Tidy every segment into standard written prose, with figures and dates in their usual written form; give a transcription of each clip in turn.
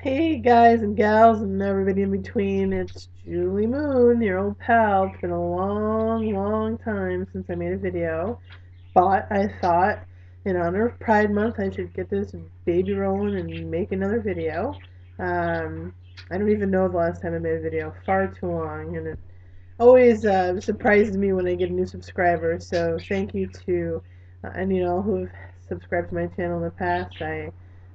Hey guys and gals and everybody in between, it's Julie Moon, your old pal. It's been a long time since I made a video, but I thought in honor of Pride Month I should get this baby rolling and make another video. I don't even know the last time I made a video, far too long, and it always surprises me when I get a new subscriber, so thank you to any and all who have subscribed to my channel in the past.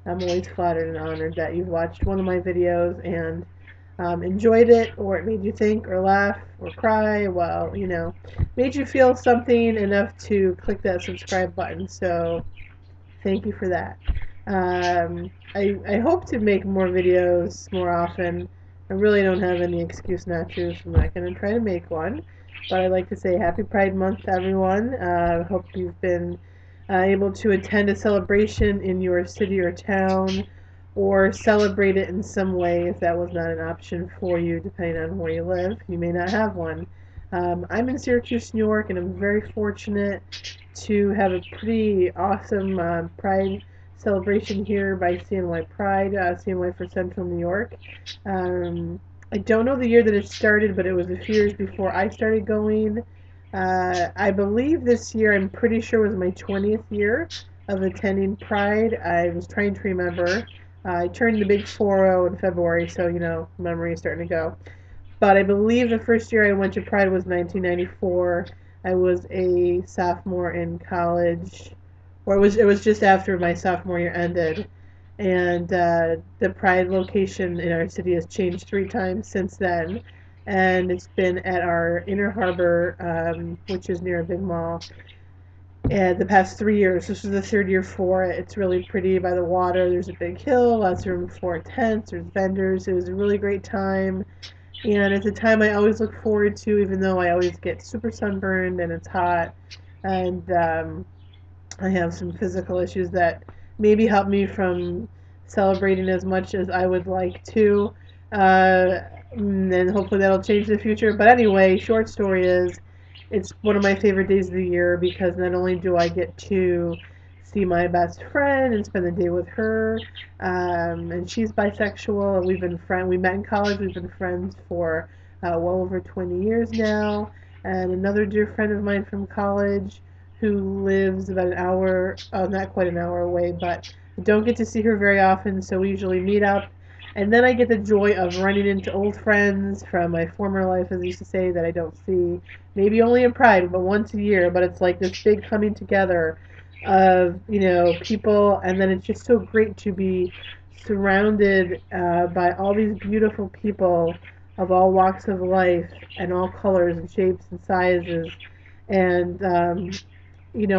I'm always flattered and honored that you've watched one of my videos and enjoyed it, or it made you think, or laugh, or cry. Well, made you feel something enough to click that subscribe button. So thank you for that. I hope to make more videos more often. I really don't have any excuse not to, so I'm not going to try to make one. But I'd like to say Happy Pride Month to everyone. I hope you've been able to attend a celebration in your city or town, or celebrate it in some way if that was not an option for you, depending on where you live. You may not have one. I'm in Syracuse, New York, and I'm very fortunate to have a pretty awesome Pride celebration here by CNY Pride, CNY for Central New York. Um, I don't know the year that it started, but it was a few years before I started going. I believe this year, I'm pretty sure, was my 20th year of attending Pride. I was trying to remember. I turned the big 40 in February, so, memory is starting to go. But I believe the first year I went to Pride was 1994. I was a sophomore in college, or it was just after my sophomore year ended. And the Pride location in our city has changed 3 times since then. And it's been at our Inner Harbor, which is near a big mall, the past 3 years. This is the third year for it. It's really pretty by the water. There's a big hill, lots of room for tents, there's vendors. It was a really great time. And it's a time I always look forward to, even though I always get super sunburned and it's hot. And I have some physical issues that maybe help me from celebrating as much as I would like to. And hopefully that'll change in the future. But anyway, short story is, it's one of my favorite days of the year because not only do I get to see my best friend and spend the day with her, and she's bisexual. We met in college. We've been friends for well over 20 years now. And another dear friend of mine from college who lives about an hour, not quite an hour away, but I don't get to see her very often, so we usually meet up. And then I get the joy of running into old friends from my former life, as I used to say, that I don't see maybe only in Pride, but once a year. But it's like this big coming together of, people, and then it's just so great to be surrounded by all these beautiful people of all walks of life and all colors and shapes and sizes. And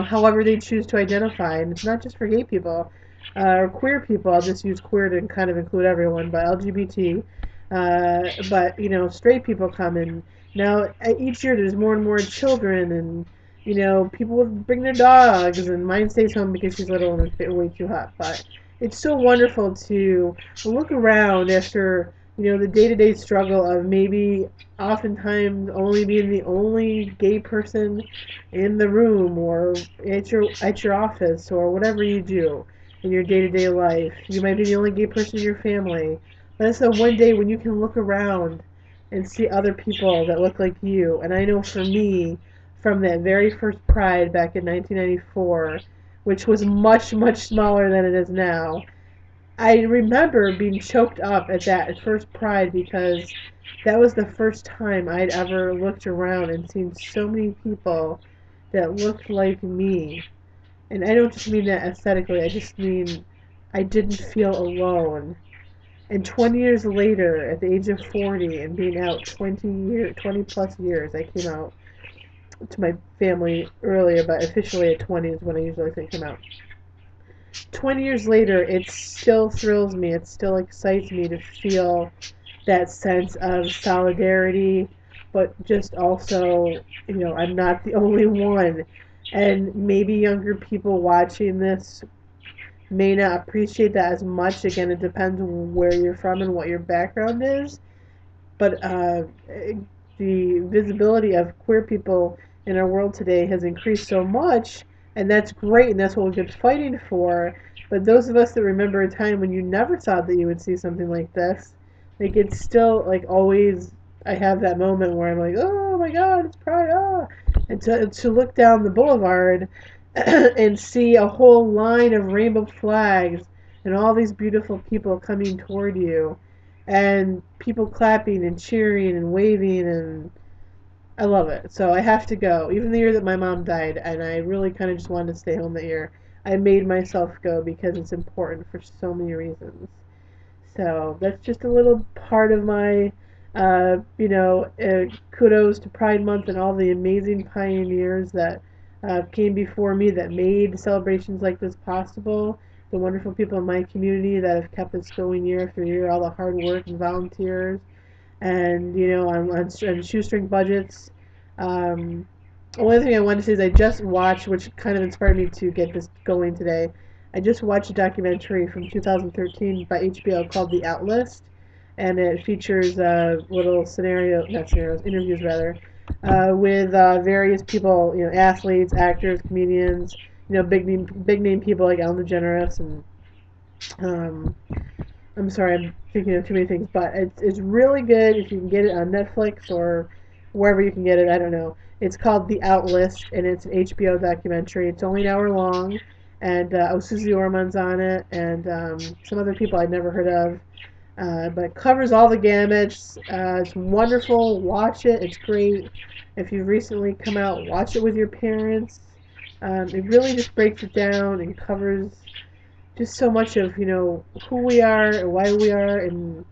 however they choose to identify. And it's not just for gay people or queer people. I'll just use queer to kind of include everyone, but LGBT. But straight people come in. Now, each year there's more and more children, and people will bring their dogs, and mine stays home because she's little and it's way too hot. But it's so wonderful to look around after the day-to-day struggle of maybe oftentimes only being the only gay person in the room, or at your office, or whatever you do in your day-to-day life. You might be the only gay person in your family, but it's the one day when you can look around and see other people that look like you. And I know for me, from that very first Pride back in 1994, which was much smaller than it is now, I remember being choked up at that first Pride because that was the first time I'd ever looked around and seen so many people that looked like me. And I don't just mean that aesthetically, I just mean I didn't feel alone. And 20 years later, at the age of 40 and being out 20 plus years, I came out to my family earlier, but officially at 20 is when I usually say come out. 20 years later, it still thrills me, it still excites me to feel that sense of solidarity, but just also, I'm not the only one. And maybe younger people watching this may not appreciate that as much. Again, it depends where you're from and what your background is. But the visibility of queer people in our world today has increased so much, and that's great, and that's what we've been fighting for. But those of us that remember a time when you never thought that you would see something like this, like it's still like always. I have that moment where I'm like, oh my God, it's Pride, ah! And to look down the boulevard and see a whole line of rainbow flags and all these beautiful people coming toward you, and people clapping and cheering and waving, and I love it. So I have to go. Even the year that my mom died, and I really kind of just wanted to stay home that year, I made myself go because it's important for so many reasons. So that's just a little part of my, kudos to Pride Month and all the amazing pioneers that came before me that made celebrations like this possible. The wonderful people in my community that have kept us going year after year, all the hard work and volunteers, and on shoestring budgets. Um, Only thing I wanted to say is I just watched, which kind of inspired me to get this going today. I just watched a documentary from 2013 by HBO called The Outlist, and it features little not scenarios, interviews rather, with various people, athletes, actors, comedians, big name people like Ellen DeGeneres and um, I'm sorry, I'm thinking of too many things, but it's really good if you can get it on Netflix or wherever you can get it. I don't know. It's called The Outlist, and it's an HBO documentary. It's only an hour long, and Susie Orman's on it, and some other people I'd never heard of. But it covers all the gamuts. It's wonderful. Watch it. It's great. If you've recently come out, watch it with your parents. It really just breaks it down and covers just so much of who we are and why we are and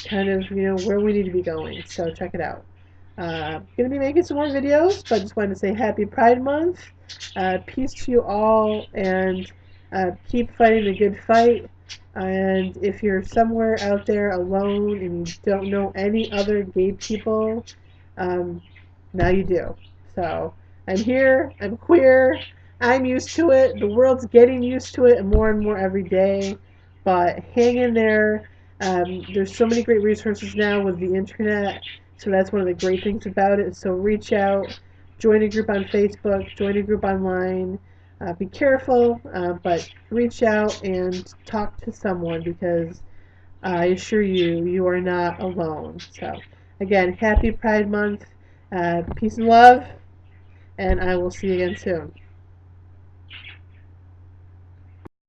kind of where we need to be going. So check it out. Gonna be making some more videos, but just wanted to say Happy Pride Month. Peace to you all, and keep fighting the good fight. And if you're somewhere out there alone and you don't know any other gay people, um, now you do. So I'm here. I'm queer. I'm used to it. The world's getting used to it and more every day. But hang in there. There's so many great resources now with the internet. So that's one of the great things about it. So reach out, join a group on Facebook, join a group online. Be careful, but reach out and talk to someone because I assure you, you are not alone. So, again, happy Pride Month. Peace and love, and I will see you again soon.